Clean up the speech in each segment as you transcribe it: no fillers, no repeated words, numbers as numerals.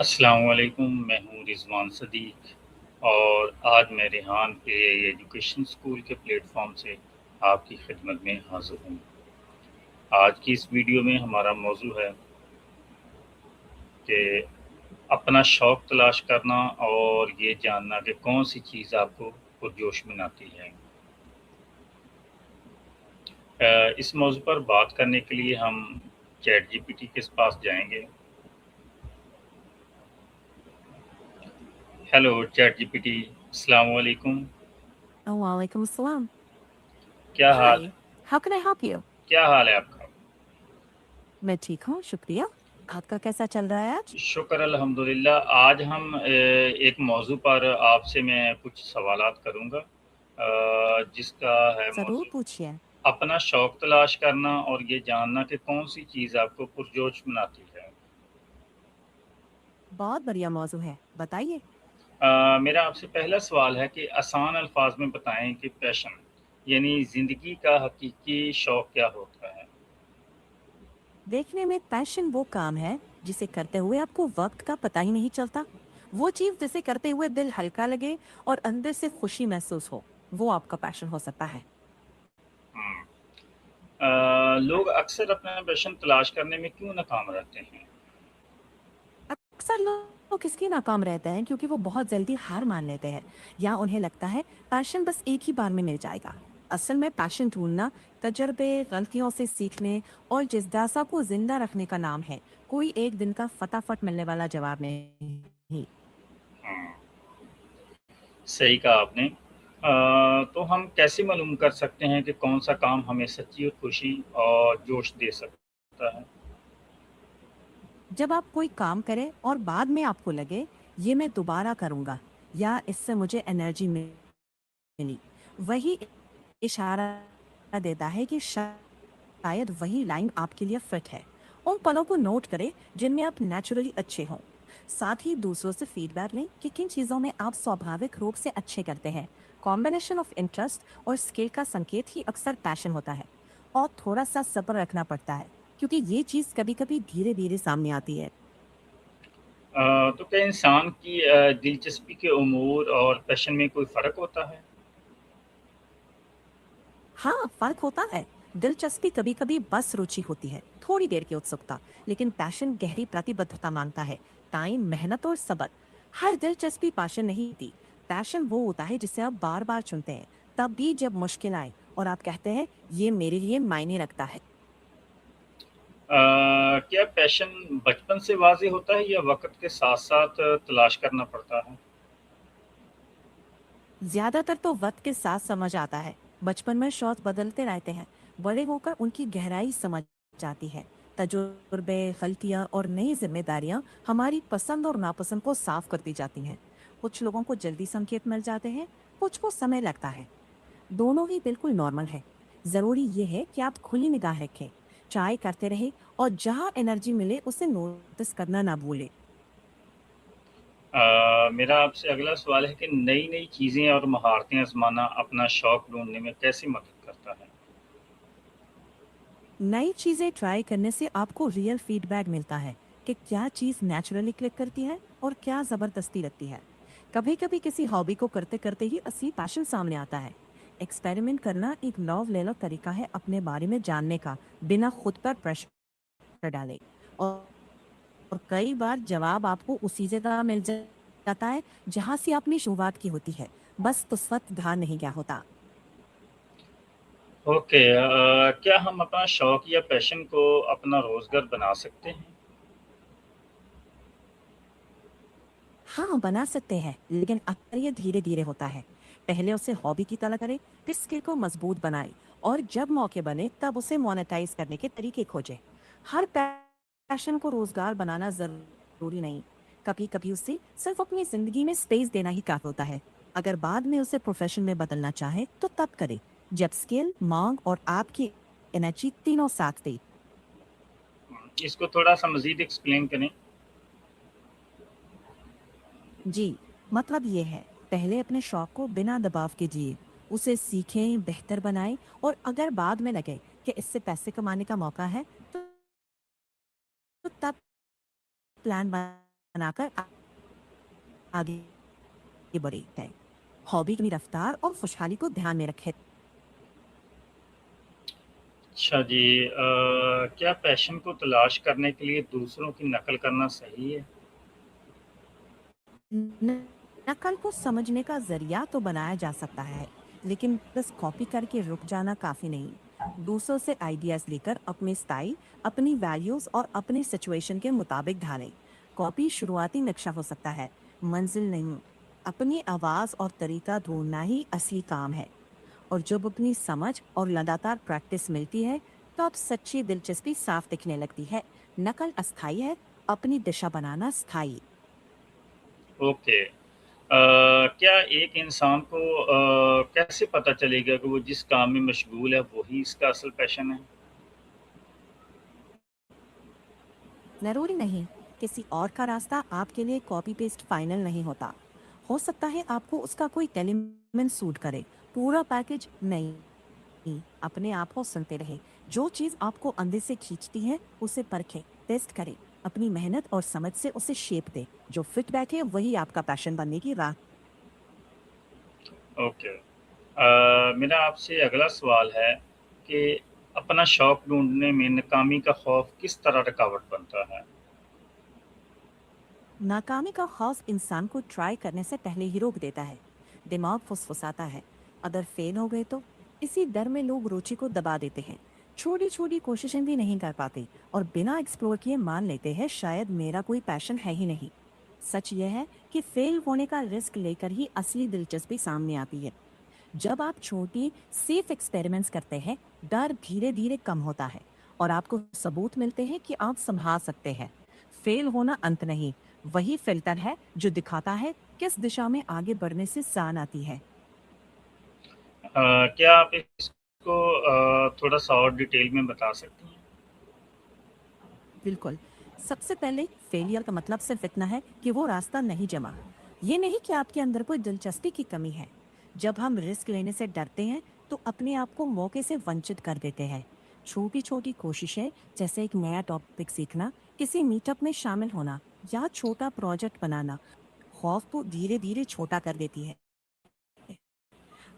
अस्सलाम वालेकुम, मैं हूँ रिज़वान सदीक़ और आज मैं रेहान पे एजुकेशन स्कूल के प्लेटफ़ॉर्म से आपकी खिदमत में हाज़िर हूँ। आज की इस वीडियो में हमारा मौज़ू है कि अपना शौक तलाश करना और ये जानना कि कौन-सी चीज़ आपको पुरजोश बनाती है। इस मौज़ू पर बात करने के लिए हम चैट जीपीटी के पास जाएँगे। हेलो चैट जीपीटी, अस्सलाम वालेकुम। Oh, walaikum assalam. क्या हाल है? Hi, how can I help you? क्या हाल है आपका? मैं ठीक हूँ, शुक्रिया। आपका कैसा चल रहा है आज? शुक्र अल्हम्दुलिल्लाह। आज हम एक मौज़ू पर आपसे मैं कुछ सवालात करूँगा जिसका है ज़रूर मौज़ू पूछिए। अपना शौक तलाश करना और ये जानना कि कौन-सी चीज़ आपको पुरजोश बनाती है। बहुत बढ़िया मौज़ू है, बताइए। मेरा आपसे पहला सवाल है कि आसान अल्फ़ाज़ में बताएँ कि पैशन यानी ज़िंदगी का हकीकी शौक क्या होता है? देखने में पैशन वो काम है, जिसे करते हुए आपको वक़्त का पता ही नहीं चलता। वो चीज़ जिसे करते हुए दिल हल्का लगे और अंदर से खुशी महसूस हो, वो आपका पैशन हो सकता है। हुँ। लोग अक्सर अपना पैशन तलाश करने में क्यों नाकाम रहते हैं? अक्सर लोग इसलिए नाकाम रहते हैं क्योंकि वो बहुत जल्दी हार मान लेते हैं या उन्हें लगता है पैशन बस एक ही बार में मिल जाएगा। असल में पैशन ढूंढना तजर्बे, गलतियों से सीखने और जिज्ञासा को जिंदा रखने का नाम है। कोई एक दिन का फटाफट मिलने वाला जवाब नहीं। हुँ। सही कहा आपने। तो हम कैसे मालूम कर सकते हैं कि कौन-सा काम हमें सच्ची खुशी और जोश दे सकता है? जब आप कोई काम करें और बाद में आपको लगे ये मैं दोबारा करूंगा या इससे मुझे एनर्जी मिली, वही इशारा देता है कि शायद वही लाइन आपके लिए फिट है। उन पलों को नोट करें जिनमें आप नेचुरली अच्छे हों। साथ ही दूसरों से फीडबैक लें कि किन चीज़ों में आप स्वाभाविक रूप से अच्छे करते हैं। कॉम्बिनेशन ऑफ इंटरेस्ट और स्किल का संकेत ही अक्सर पैशन होता है। और थोड़ा सा सब्र रखना पड़ता है, क्योंकि ये चीज़ कभी कभी धीरे धीरे सामने आती है। तो क्या इंसान की दिलचस्पी के उमूर और पैशन में कोई फ़र्क होता है? हाँ, फर्क होता है। दिलचस्पी कभी कभी बस रुचि होती है, थोड़ी देर की उत्सुकता। लेकिन पैशन गहरी प्रतिबद्धता मांगता है, टाइम, मेहनत और सब्र। हर दिलचस्पी पैशन नहीं होती। पैशन वो होता है जिसे आप बार बार चुनते हैं, तब भी जब मुश्किल आए और आप कहते हैं ये मेरे लिए मायने रखता है। क्या पैशन बचपन से वाज़ेह होता है या वक़्त के साथ-साथ तलाश करना पड़ता है? ज्यादातर तो वक्त के साथ समझ आता है। बचपन में शौक बदलते रहते हैं, बड़े होकर उनकी गहराई समझ जाती है। तजुर्बे, गलतियां और नई जिम्मेदारियां हमारी पसंद और नापसंद को साफ करती जाती हैं। कुछ लोगों को जल्दी संकेत मिल जाते हैं, कुछ को समय लगता है। दोनों ही बिल्कुल नॉर्मल है। जरूरी ये है कि आप खुली निगाह रखें, ट्राई करते रहे और जहां एनर्जी मिले उसे नोटिस करना ना भूले। मेरा आपसे अगला सवाल है कि नई-नई चीज़ें और महारतें आज़माना अपना शौक ढूँढने में कैसे मदद करता है? नई चीजें ट्राई करने से आपको रियल फीडबैक मिलता है कि क्या चीज नेचुरली क्लिक करती है और क्या जबरदस्ती लगती है। कभी कभी किसी हॉबी को करते करते ही असली पैशन सामने आता है। एक्सपेरिमेंट करना एक लव ले लो तरीका है अपने बारे में जानने का, बिना खुद पर प्रेशर डाले। और कई बार जवाब आपको उसी जगह मिल जाता है जहां से आपने शुरुआत की होती है। बस उस वक्त ध्यान नहीं क्या होता। ओके। क्या हम अपना शौक या पैशन को अपना रोज़गार बना सकते हैं? हाँ, बना सकते हैं, लेकिन अक्सर ये धीरे धीरे होता है। पहले उसे हॉबी की तरह करें, फिर स्किल को मजबूत बनाए और जब मौके बने तब उसे मोनेटाइज करने के तरीके खोजें। हर पैशन को रोजगार बनाना जरूरी नहीं। कभी कभी उसे सिर्फ अपनी जिंदगी में स्पेस देना ही काफी होता है। अगर बाद में उसे प्रोफेशन में बदलना चाहे तो तब करे, जब स्किल, मांग और आपकी एनर्जी तीनों साथ दे। इसको थोड़ा-सा मज़ीद एक्सप्लेन करें। जी, मतलब ये है, पहले अपने शौक को बिना दबाव के जिए, उसे सीखें, बेहतर बनाएं और अगर बाद में लगे कि इससे पैसे कमाने का मौका है, तो तब प्लान बनाकर आगे बढ़े है। हॉबी की रफ्तार और खुशहाली को ध्यान में रखें। अच्छा जी, क्या पैशन को तलाश करने के लिए दूसरों की नकल करना सही है? नकल को समझने का जरिया तो बनाया जा सकता है, लेकिन बस कॉपी करके रुक जाना काफी नहीं। दूसरों से आइडियाज लेकर अपने स्टाइल, अपनी वैल्यूज और अपने सिचुएशन के मुताबिक ढालें। कॉपी शुरुआती नक्शा हो सकता है, मंजिल नहीं। अपनी आवाज और तरीका ढूंढना ही असली काम है। और जब अपनी समझ और लगातार प्रैक्टिस मिलती है, तो अब सच्ची दिलचस्पी साफ दिखने लगती है। नकल अस्थायी है, अपनी दिशा बनाना स्थायी। ओके। क्या एक इंसान को कैसे पता चलेगा कि वो जिस काम में मशगूल है वही इसका असल पैशन है? जरूरी नहीं, किसी और का रास्ता आपके लिए कॉपी पेस्ट फाइनल नहीं होता। हो सकता है आपको उसका कोई एलिमेंट सूट करे, पूरा पैकेज नहीं। अपने आप को सुनते रहे। जो चीज आपको अंदर से खींचती है उसे परखें, टेस्ट करें। अपनी मेहनत और समझ से उसे शेप दे। जो फिट बैठे वही आपका पैशन बनने की राह। ओके। मेरा आपसे अगला सवाल है कि अपना शौक ढूँढने में नाकामी का खौफ किस तरह रुकावट बनता है? नाकामी का खौफ इंसान को ट्राई करने से पहले ही रोक देता है। दिमाग फुसफुसाता है, अगर फेल हो गए तो। इसी डर में लोग रुचि को दबा देते हैं, छोटी छोटी कोशिशें भी नहीं कर पाते और बिना एक्सप्लोर किए मान लेते हैं शायद मेरा कोई पैशन है ही नहीं। सच यह है कि फेल होने का रिस्क लेकर ही असली दिलचस्पी सामने आती है। जब आप छोटी सेफ एक्सपेरिमेंट्स करते हैं, डर धीरे धीरे कम होता है और आपको सबूत मिलते हैं कि आप संभाल सकते हैं। फेल होना अंत नहीं, वही फिल्टर है जो दिखाता है किस दिशा में आगे बढ़ने से सान आती है। क्या आप इसको थोड़ा-सा और डिटेल में बता सकती हैं? बिल्कुल। सबसे पहले फेलियर का मतलब सिर्फ इतना है कि वो रास्ता नहीं जमा। ये नहीं कि आपके अंदर कोई दिलचस्पी की कमी है। जब हम रिस्क लेने से डरते हैं तो अपने आप को मौके से वंचित कर देते हैं। छोटी छोटी कोशिशें, जैसे एक नया टॉपिक सीखना, किसी मीटअप में शामिल होना या छोटा प्रोजेक्ट बनाना, खौफ को धीरे धीरे छोटा कर देती है।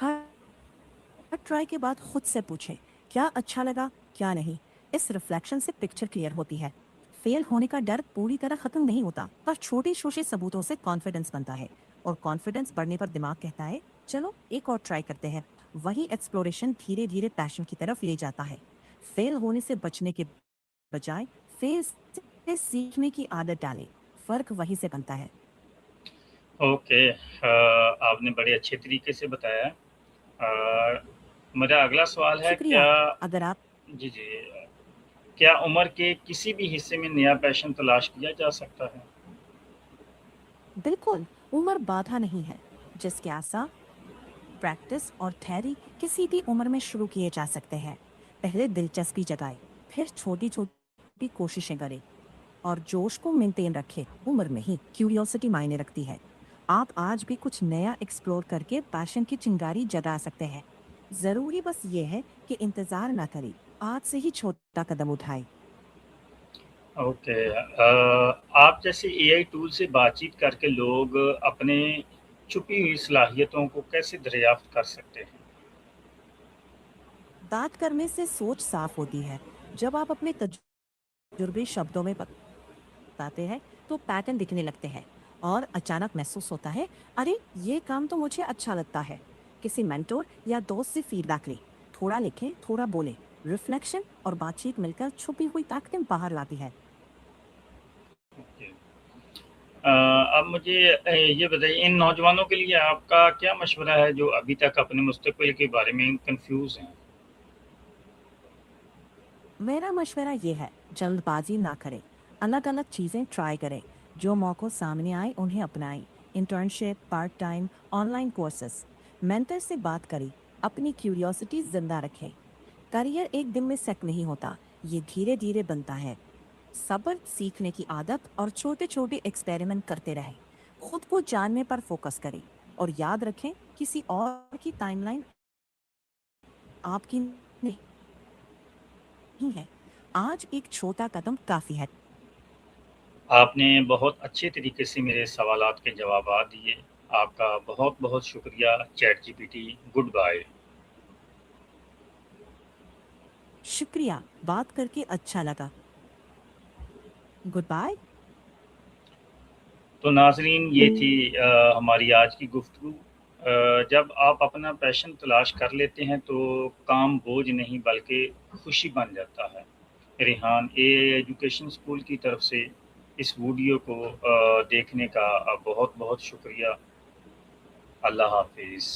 हर हर ट्राई के बाद खुद से पूछें, क्या अच्छा लगा, क्या नहीं। इस रिफ्लेक्शन से पिक्चर क्लियर होती है। फेल होने का डर पूरी तरह खत्म नहीं होता, पर छोटे छोटे सबूतों से कॉन्फिडेंस बनता है। और कॉन्फिडेंस बढ़ने पर दिमाग कहता है, चलो एक और ट्राई करते हैं। वही एक्सप्लोरेशन धीरे धीरे पैशन की तरफ ले जाता है। फेल होने से बचने के बजाय फेल से सीखने की आदत डालें। फर्क वही से बनता है। ओके। आपने बड़े अच्छे तरीके से बताया है। मेरा अगला सवाल है क्या शुक्रिया। अगर आप जी, जी। क्या उम्र के किसी भी हिस्से में नया पैशन तलाश किया जा सकता है? बिल्कुल, उम्र बाधा नहीं है। जिज्ञासा, प्रैक्टिस और थ्योरी किसी भी उम्र में शुरू किए जा सकते हैं। पहले दिलचस्पी जगाए, फिर छोटी छोटी कोशिशें करें और जोश को मेंटेन रखें। उम्र नहीं, क्यूरियोसिटी मायने रखती है। आप आज भी कुछ नया एक्सप्लोर करके पैशन की चिंगारी जगा सकते हैं। जरूरी बस ये है कि इंतजार ना करें, आज से ही छोटा कदम उठाएं। ओके। आप जैसे एआई टूल से बातचीत करके लोग अपने छुपी हुई सलाहियतों को कैसे दरियाफ्त कर सकते हैं? बात करने से सोच साफ होती है। जब आप अपने तजुर्बे शब्दों में बताते हैं तो पैटर्न दिखने लगते हैं और अचानक महसूस होता है, अरे ये काम तो मुझे अच्छा लगता है। किसी मेंटोर या दोस्त से फीडबैक लें, थोड़ा लिखें, थोड़ा बोलें। रिफ्लेक्शन और बातचीत मिलकर छुपी हुई ताकतें बाहर लाती है। ओके। अब मुझे ये बताइए इन नौजवानों के लिए आपका क्या मशवरा है जो अभी तक अपने मुस्तकबिल के बारे में कन्फ्यूज़ हैं? मेरा मशवरा ये है, जल्दबाजी ना करें। अलग अलग चीजें ट्राई करें। जो मौकों सामने आए उन्हें अपनाएं। Internship, part time, online courses. Mentor से बात करें। अपनी क्यूरियोसिटी जिंदा रखें। करियर एक दिन में सेट नहीं होता, ये धीरे धीरे बनता है। सब्र, सीखने की आदत और छोटे छोटे एक्सपेरिमेंट करते रहें। खुद को जानने पर फोकस करें और याद रखें, किसी और की टाइमलाइन आपकी नहीं है। आज एक छोटा कदम काफी है। आपने बहुत अच्छे तरीके से मेरे सवालात के जवाबात दिए। आपका बहुत-बहुत शुक्रिया चैट जीपीटी। Good bye. शुक्रिया, बात करके अच्छा लगा। Good bye. तो नाज़रीन, ये थी हमारी आज की गुफ्तगू। जब आप अपना पैशन तलाश कर लेते हैं तो काम बोझ नहीं बल्कि खुशी बन जाता है। रेहान एआई एजुकेशन स्कूल की तरफ से इस वीडियो को देखने का बहुत-बहुत शुक्रिया। अल्लाह हाफ़िज़।